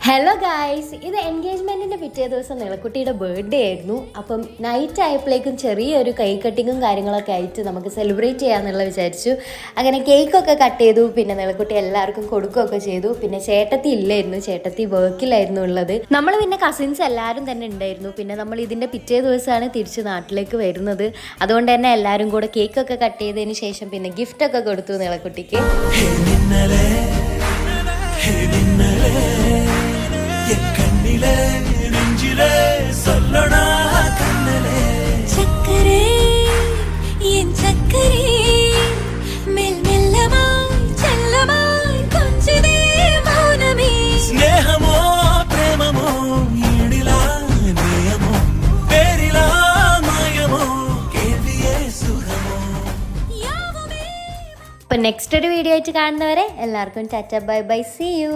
Hello guys, ഇത് എൻഗേജ്മെൻറ്റിൻ്റെ പിറ്റേ ദിവസം നിളക്കുട്ടിയുടെ ബർത്ത്ഡേ ആയിരുന്നു. അപ്പം നൈറ്റ് ആയപ്പോഴേക്കും ചെറിയൊരു കേക്ക് കട്ടിങ്ങും കാര്യങ്ങളൊക്കെ ആയിട്ട് നമുക്ക് സെലിബ്രേറ്റ് ചെയ്യാമെന്നുള്ള വിചാരിച്ചു. അങ്ങനെ കേക്കൊക്കെ കട്ട് ചെയ്തു. പിന്നെ നിളക്കുട്ടി എല്ലാവർക്കും കൊടുക്കുകയൊക്കെ ചെയ്തു. പിന്നെ ചേട്ടത്തി ഇല്ലായിരുന്നു, ചേട്ടത്തി വർക്കിലായിരുന്നു ഉള്ളത്. നമ്മൾ പിന്നെ കസിൻസ് എല്ലാവരും തന്നെ ഉണ്ടായിരുന്നു. പിന്നെ നമ്മൾ ഇതിൻ്റെ പിറ്റേ ദിവസമാണ് തിരിച്ച് നാട്ടിലേക്ക് വരുന്നത്. അതുകൊണ്ട് തന്നെ എല്ലാവരും കൂടെ കേക്കൊക്കെ കട്ട് ചെയ്തതിന് ശേഷം പിന്നെ ഗിഫ്റ്റൊക്കെ കൊടുത്തു നിളക്കുട്ടിക്ക്. അപ്പോൾ നെക്സ്റ്റ് ഒരു വീഡിയോ ആയിട്ട് കാണുന്നവരെ എല്ലാവർക്കും tata bye bye, see U.